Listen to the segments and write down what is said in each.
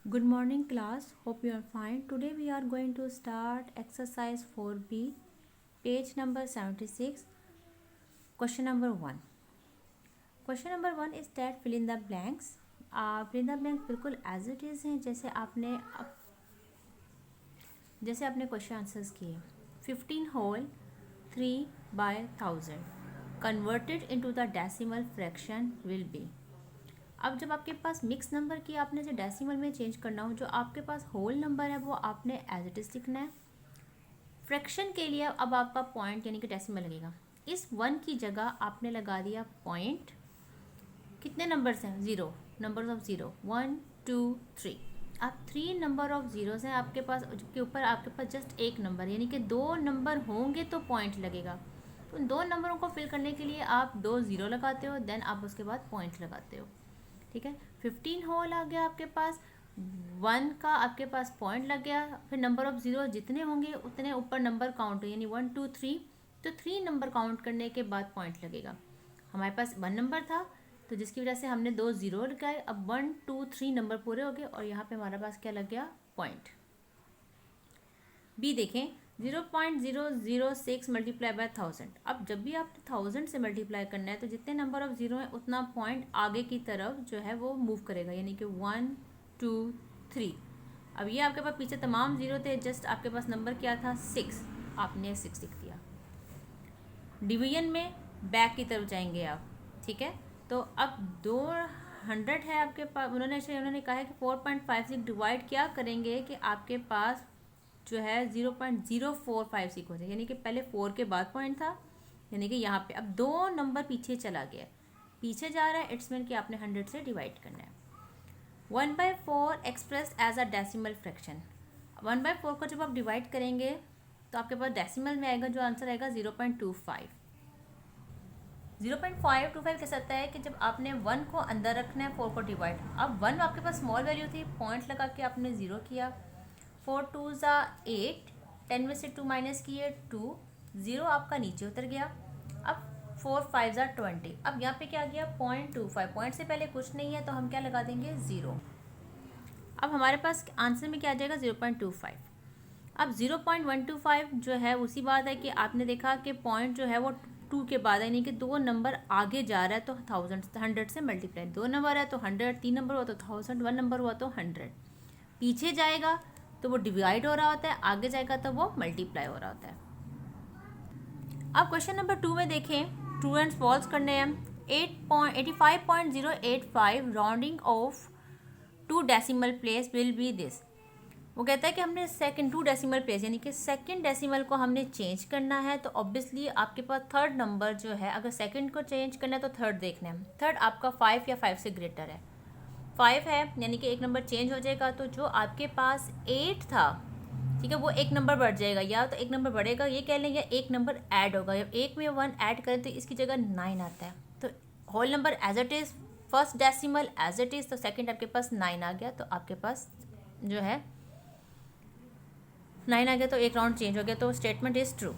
Good morning class, hope you are fine. Today we are going to start exercise 4B, page number 76, question number 1. Question number 1 is that fill in the blanks. fill in the blanks बिल्कुल as it is हैं जैसे आपने question answers किए. 15 whole 3/1000 converted into the decimal fraction will be. अब जब आपके पास mix number की आपने जो डेसिमल में चेंज करना हो, जो आपके पास होल नंबर है वो आपने एज इट इज लिखना है. फ्रैक्शन के लिए अब आपका पॉइंट यानी कि डेसिमल लगेगा. इस 1 की जगह आपने लगा दिया पॉइंट. कितने नंबर्स हैं? 0. Number of 0 1 2 3. अब 3 नंबर ऑफ जीरोस हैं आपके पास, के ऊपर आपके पास जस्ट एक नंबर यानी कि 2 नंबर होंगे तो पॉइंट लगेगा. तो उन 2 नंबरों को फिल करने के लिए आप 2 0 लगाते हो, देन आप उसके बाद पॉइंट लगाते हो. ठीक है. 15 होल आ गया आपके पास, 1 का आपके पास पॉइंट लग गया. फिर नंबर ऑफ जीरो जितने होंगे उतने ऊपर नंबर काउंट यानी 1 2 3. तो 3 नंबर काउंट करने के बाद पॉइंट लगेगा. हमारे पास 1 नंबर था तो जिसकी वजह से हमने 2 0 लगाए. अब 1 2 3 नंबर पूरे हो गए और यहाँ पे हमारे पास क्या लग गया? पॉइंट. बी देखें, 0.006 मल्टीप्लाई बाय 1000. अब जब भी आप 1000 से मल्टीप्लाई करना है तो जितने नंबर ऑफ जीरो हैं उतना पॉइंट आगे की तरफ जो है वो मूव करेगा यानी कि 1 2 3. अब ये आपके पास पीछे तमाम जीरो थे, जस्ट आपके पास नंबर क्या था? 6. आपने 6 लिख दिया. डिवीजन में बैक की तरफ जाएंगे आप. ठीक है. तो अब 200 है आपके पास. उन्होंने कहा है कि 4.56 डिवाइड क्या करेंगे कि आपके पास जो है 0.0456 हो जाए यानी कि पहले 4 के बाद पॉइंट था यानी कि यहाँ पे अब 2 नंबर पीछे चला गया, पीछे जा रहा है. इट्स मीन कि आपने 100 से डिवाइड करना है. 1/4 express as a decimal fraction. 1/4 को जब आप डिवाइड करेंगे तो आपके पास डेसिमल में आएगा, जो आंसर आएगा 0.25. 0.525 कह सकता है कि जब आपने 1 को अंदर रखना है 4 को डिवाइड. अब 1 आपके पास स्मॉल वैल्यू थी, पॉइंट लगा के आपने 0 किया. 4 2 8, 10 में से 2 माइनस किए 2, 0 आपका नीचे उतर गया. अब 4 5 20. अब यहाँ पे क्या आ गया? 0.25. पॉइंट से पहले कुछ नहीं है तो हम क्या लगा देंगे? 0. अब हमारे पास आंसर में क्या आ जाएगा? 0.25. अब 0.125 जो है उसी बात है कि आपने देखा कि पॉइंट जो है वो 2 के बाद यानी कि 2 नंबर आगे जा रहा है तो 100 से मल्टीप्लाई. 2 नंबर है तो 100, 3 नंबर हुआ तो 1000, 1 नंबर हुआ तो 100. पीछे जाएगा तो वो डिवाइड हो रहा होता है, आगे जाएगा तो वो मल्टीप्लाई हो रहा होता है. अब क्वेश्चन नंबर 2 में देखें, ट्रू एंड फॉल्स करने हैं. 85.085 rounding off 2 decimal place will be this. वो कहता है कि हमने सेकंड 2 डेसिमल प्लेस यानी कि सेकंड डेसिमल को हमने चेंज करना है. तो ऑब्वियसली आपके पास थर्ड नंबर जो है, अगर सेकंड को चेंज करना है तो थर्ड देखना है. थर्ड आपका 5 या 5 से ग्रेटर है. 5 है यानी कि एक नंबर चेंज हो जाएगा. तो जो आपके पास 8 था, ठीक है, वो एक नंबर बढ़ जाएगा या तो एक नंबर बढ़ेगा ये कह लें, या एक नंबर ऐड होगा. जब एक में 1 ऐड करें तो इसकी जगह 9 आता है. तो whole number as it is, first decimal as it is, तो सेकंड आपके पास 9 आ गया. तो आपके पास जो है 9 आ गया तो एक राउंड चेंज हो गया. तो statement is true.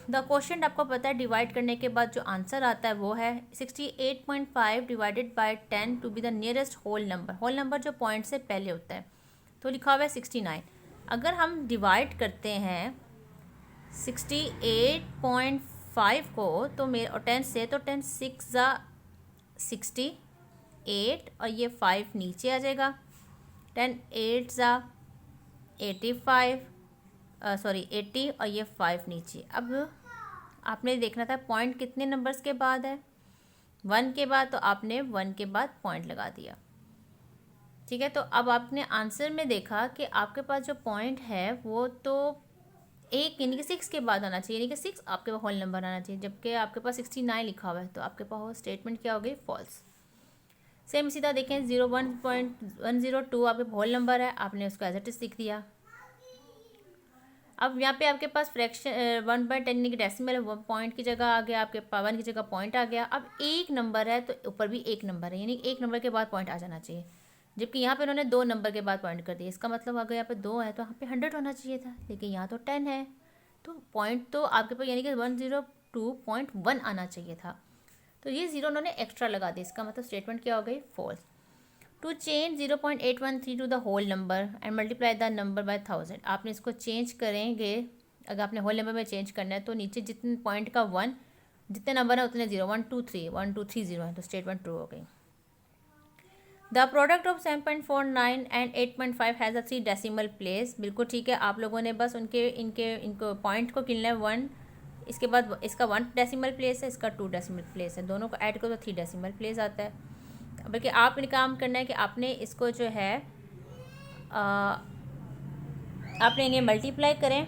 The question आपको पता है डिवाइड करने के बाद जो आंसर आता है वो है 68.5 divided by 10 to be the nearest whole number. Whole number जो पॉइंट से पहले होता है तो लिखा हुआ है 69. अगर हम डिवाइड करते हैं 68.5 को तो और 10 से, तो 10 6 68 और ये 5 नीचे आ जाएगा. 10 8 85 80 और ये 5 नीचे. अब आपने देखना था पॉइंट कितने नंबर्स के बाद है? 1 के बाद. तो आपने 1 के बाद पॉइंट लगा दिया. ठीक है. तो अब आपने आंसर में देखा कि आपके पास जो पॉइंट है वो तो एक यानी कि 6 के बाद आना चाहिए, यानी कि 6 आपके पास होल नंबर आना चाहिए, जबकि आपके पास 69 लिखा हुआ है. तो आपके पास स्टेटमेंट क्या हो गई? फॉल्स. सेम सीधा देखें, 01.102 आपके होल नंबर है, आपने उसको एज इट इज लिख दिया. अब यहाँ पे आपके पास फ्रैक्शन 1/10 की डेसिमल है, पॉइंट की जगह आ गया, आपके 1 की जगह पॉइंट आ गया. अब एक नंबर है तो ऊपर भी एक नंबर है, यानी एक नंबर के बाद पॉइंट आ जाना चाहिए. जबकि यहाँ पे उन्होंने 2 नंबर के बाद पॉइंट कर दिया. इसका मतलब अगर यहाँ पे 2 है तो यहाँ पे 100 होना चाहिए था, लेकिन यहाँ तो 10 है. तो पॉइंट तो आपके पास यानी कि 102.1 आना चाहिए था. तो ये 0 उन्होंने एक्स्ट्रा लगा दिया. इसका मतलब स्टेटमेंट क्या हो गई? False. To change 0.813 to the whole number and multiply the number by 1000। आपने इसको चेंज करेंगे, अगर आपने होल नंबर में चेंज करना है तो नीचे जितने पॉइंट का 1, जितने नंबर है उतने 0, 1 2 3, 1 2 3 0 है, तो स्टेटमेंट ट्रू हो गई। The product of 7.49 and 8.5 has a 3 decimal place. बिल्कुल ठीक है, आप लोगों ने बस इनको पॉइंट को गिनना है 1, इसके बाद इसका 1 डेसिमल प्लेस है, इसका 2 डेसिमल प्लेस है, दोनों को ऐड करो तो 3 डेसिमल प्लेस आता है। बल्कि आप इन्हें काम करना है कि आपने इसको जो है आपने इन्हें मल्टीप्लाई करें,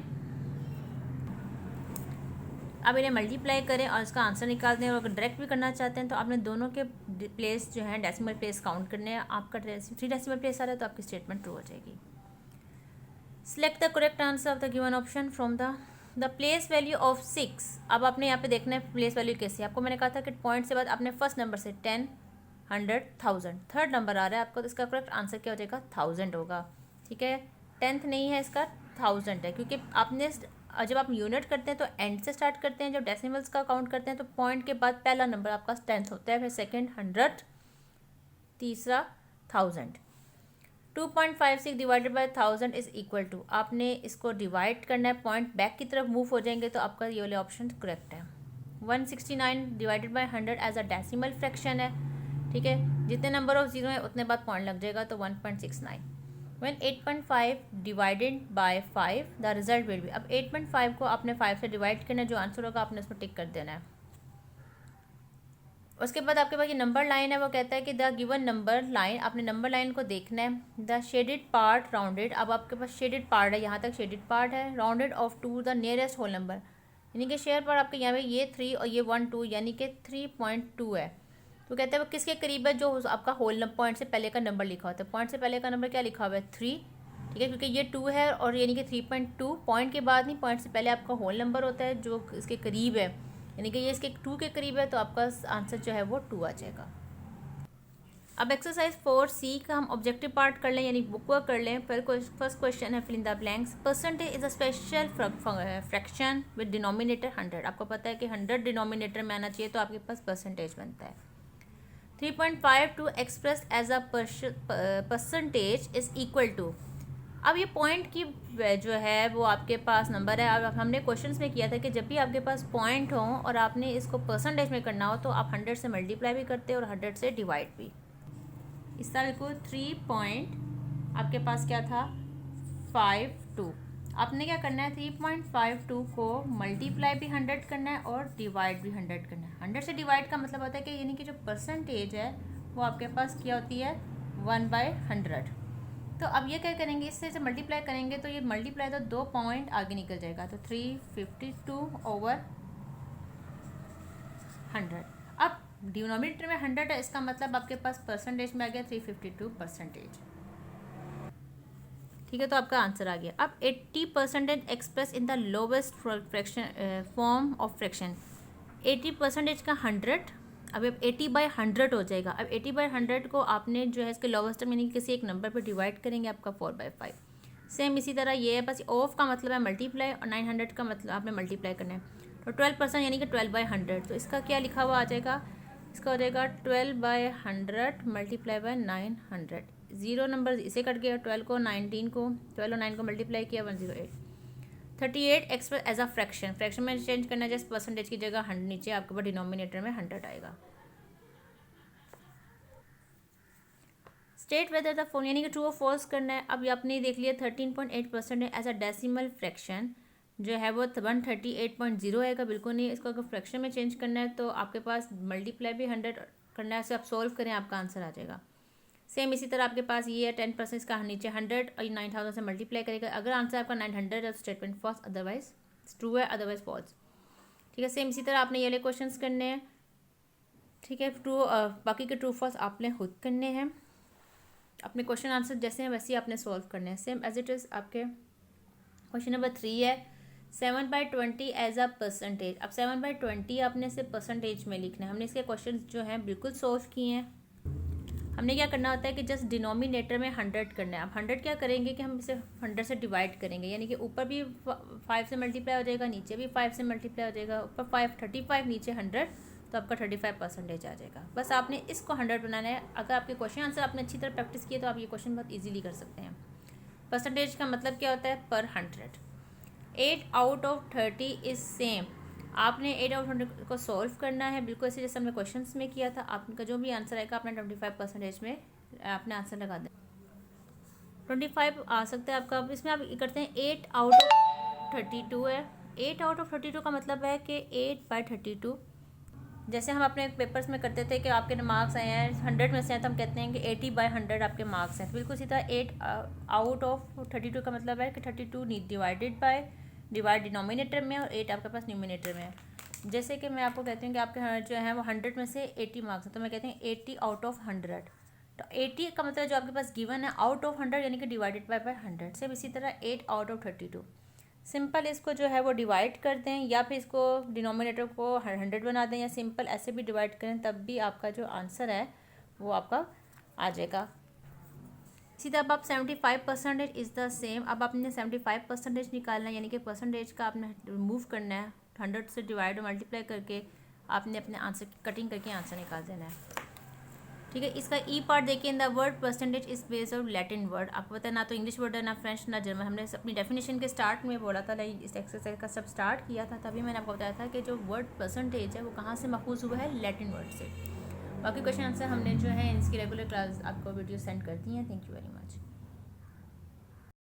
अब इन्हें मल्टीप्लाई करें और इसका आंसर निकाल दें। और अगर डायरेक्ट भी करना चाहते हैं तो आपने दोनों के प्लेस जो है डेसिमल प्लेस काउंट करने हैं। आपका 3 डेसिमल प्लेस आ रहा है तो आपकी स्टेटमेंट ट्रू हो जाएगी। Select the correct answer of the given option from the place value of 6। अब आपने यहाँ पे देखना है प्लेस वैल्यू कैसे। आपको मैंने कहा था कि पॉइंट से बाद आपने फर्स्ट नंबर से 10, 100, 1000, थर्ड नंबर आ रहा है आपको, तो इसका करेक्ट आंसर क्या हो जाएगा? 1000 होगा। ठीक है, 10th नहीं है, इसका 1000 है, क्योंकि आपने जब आप यूनिट करते हैं तो एंड से स्टार्ट करते हैं, जब डेसिमल्स का काउंट करते हैं तो पॉइंट के बाद पहला नंबर आपका 10th होता है, फिर सेकंड 100, तीसरा 1000। 2.56 divided by 1000 is equal to, आपने इसको डिवाइड करना है, पॉइंट बैक की तरफ मूव हो जाएंगे तो आपका ये वाले ऑप्शन करेक्ट है। 169 divided by 100 as a decimal fraction है। ठीक है, जितने नंबर ऑफ जीरो है उतने बाद पॉइंट लग जाएगा, तो 1.69। When 8.5 divided by 5 the result will be. अब 8.5 को आपने 5 से डिवाइड करना है, जो आंसर होगा आपने उसको टिक कर देना है। उसके बाद आपके पास ये नंबर लाइन है, वो कहता है कि द गिवन नंबर लाइन, आपने नंबर लाइन को देखना है। द शेडेड पार्ट राउंडेड, अब आपके पास शेडेड पार्ट है, यहाँ तक शेडेड पार्ट है, rounded off to the nearest whole number, यानी कि शेयर पार्ट आपके यहाँ पे ये 3 और ये 1 2 यानी कि 3.2 है। तो कहते हैं वो किसके करीब है? जो आपका होल पॉइंट से पहले का नंबर लिखा होता है। पॉइंट से पहले का नंबर क्या लिखा हुआ है? 3। ठीक है, क्योंकि ये 2 है और यानी कि 3.2 पॉइंट के बाद नहीं, पॉइंट से पहले आपका होल नंबर होता है जो इसके करीब है, यानी कि ये इसके 2 के करीब है, तो आपका आंसर जो है वो 2 आ जाएगा। अब एक्सरसाइज 4C का हम ऑब्जेक्टिव पार्ट कर लें, यानी बुक वर्क कर लें। फर्स्ट क्वेश्चन है fill in the blanks. Percentage is a special fraction with denominator 100। आपको पता है कि 100 डिनोमिनेटर में आना चाहिए, तो आपके पास परसेंटेज बनता है। 3.52 express as a percentage is equal to. अब ये पॉइंट की जो है वो आपके पास नंबर है। अब हमने क्वेश्चंस में किया था कि जब भी आपके पास पॉइंट हो और आपने इसको परसेंटेज में करना हो तो आप 100 से मल्टीप्लाई भी करते हैं और 100 से डिवाइड भी। इस तरह को 3 पॉइंट आपके पास क्या था? 52। आपने क्या करना है? 3.52 को मल्टीप्लाई भी 100 करना है और डिवाइड भी 100 करना है। 100 से डिवाइड का मतलब होता है कि यानी कि जो परसेंटेज है वो आपके पास क्या होती है? 1/100। तो अब ये क्या करेंगे? इससे जब मल्टीप्लाई करेंगे तो ये मल्टीप्लाई तो 2 पॉइंट आगे निकल जाएगा, तो 352/100। अब डिनोमिनेटर में 100 है, इसका मतलब आपके पास परसेंटेज में आ गया 352%। ठीक है, तो आपका आंसर आ गया। अब 80% express in the lowest fraction form of fraction. 80% का 100, अब 80/100 हो जाएगा। अब 80/100 को आपने जो है इसके लोवेस्ट टर्म यानी किसी एक नंबर पर डिवाइड करेंगे, आपका 4/5। सेम इसी तरह ये है, बस ऑफ का मतलब है मल्टीप्लाई और 900 का मतलब आपने मल्टीप्लाई करना है। तो 12% यानी कि 12/100, तो इसका क्या लिखा हुआ आ जाएगा? इसका हो जाएगा 12/100 मल्टीप्लाई बाय 900। 0 नंबर इसे कट गया, 12 और 9 को मल्टीप्लाई किया 108। 38 एक्सप्रेस एज अ फ्रैक्शन में चेंज करना है, जैसे परसेंटेज की जगह 100 नीचे आपके पास डिनोमिनेटर में 100 आएगा। स्टेट वेदर द फोन, यानी कि ट्रू और फॉल्स करना है। अब आपने देख लिया 13.8% एज अ डेसिमल फ्रैक्शन जो है वो 138.0 आएगा, बिल्कुल नहीं। इसको अगर फ्रैक्शन में चेंज करना है तो आपके पास मल्टीप्लाई भी 100 करना है, इसे आप सॉल्व करें, आपका आंसर आ जाएगा। सेम इसी तरह आपके पास ये है 10% इसका नीचे 100 और 9000 से मल्टीप्लाई करेगा। अगर आंसर आपका 900 है तो स्टेटमेंट फॉल्स, अदरवाइज ट्रू है, अदरवाइज फॉल्स। ठीक है, सेम इसी तरह आपने ये वाले क्वेश्चन करने हैं। ठीक है, बाकी के ट्रू फॉल्स आपने खुद करने हैं। अपने क्वेश्चन आंसर जैसे हैं वैसे ही आपने सॉल्व करने हैं, सेम एज इट इज़। आपके क्वेश्चन नंबर 3 है 7/20 एज अ परसेंटेज। अब 7/20 आपने सिर्फ परसेंटेज में लिखना है। हमने इसके क्वेश्चन जो हैं बिल्कुल सॉल्व किए हैं। हमने क्या करना होता है कि जस्ट डिनोमिनेटर में 100 करना है। अब 100 क्या करेंगे कि हम इसे 100 से डिवाइड करेंगे, यानी कि ऊपर भी 5 से मल्टीप्लाई हो जाएगा, नीचे भी 5 से मल्टीप्लाई हो जाएगा। ऊपर 5 35, नीचे 100, तो आपका 35% आ जाएगा। बस आपने इसको 100 बनाना है। अगर आपके क्वेश्चन आंसर आपने अच्छी तरह प्रैक्टिस किए तो आप ये क्वेश्चन बहुत ईजिली कर सकते हैं। परसेंटेज का मतलब क्या होता है? पर 100। 8 आउट ऑफ 30 इज सेम। आपने 8 आउट ऑफ 100 को सॉल्व करना है, बिल्कुल ऐसे जैसे हमने क्वेश्चन में किया था। आपका जो भी आंसर आएगा आपने 25% में आपने आंसर लगा दें। 25 आ सकता है आपका। अब इसमें आप ये करते हैं 8 आउट ऑफ 32 है। 8 आउट ऑफ 32 का मतलब है कि 8/32। जैसे हम अपने पेपर्स में करते थे कि आपके मार्क्स आए हैं 100 में से हैं तो हम कहते हैं कि 80/100 आपके मार्क्स हैं। तो बिल्कुल सीधा 8 आउट ऑफ 32 का मतलब है कि 32 डिवाइडेड बाय, डिवाइड डिनोमिनेटर में और 8 आपके पास न्यूमिनेटर में है। जैसे कि मैं आपको कहती हूँ कि आपके जो है वो 100 में से 80 मार्क्स हैं, तो मैं कहती हूँ 80 आउट ऑफ 100। तो 80 का मतलब जो आपके पास गिवन है आउट ऑफ 100 यानी कि डिवाइडेड बाय 100। सेम इसी तरह 8 आउट ऑफ 32। सिंपल इसको जो है वो डिवाइड कर दें या फिर इसको डिनोमिनेटर को 100 बना दें या सिंपल ऐसे भी डिवाइड करें, तब भी आपका जो आंसर है वो आपका आ जाएगा। सीधा अब आप 75% इज़ द सेम। अब आपने 75% निकालना है, यानी कि परसेंटेज का आपने रिमूव करना है। 100 से डिवाइड और मल्टीप्लाई करके आपने अपने आंसर की कटिंग करके आंसर निकाल देना है। ठीक है। इसका ई पार्ट देखिए, in the word percentage is based on Latin word. आपको पता है ना तो इंग्लिश वर्ड है ना फ्रेंच ना जर्मन। हमने अपनी डेफिनेशन के स्टार्ट में बोला था, इस एक्सरसाइज का सब स्टार्ट किया था तभी मैंने आपको बताया था कि जो वर्ड परसेंटेज है वो कहाँ से मखूज हुआ है? लैटिन वर्ड से। बाकी क्वेश्चन आंसर हमने जो है इसकी रेगुलर क्लास आपको वीडियो सेंड करती हैं। Thank you very much.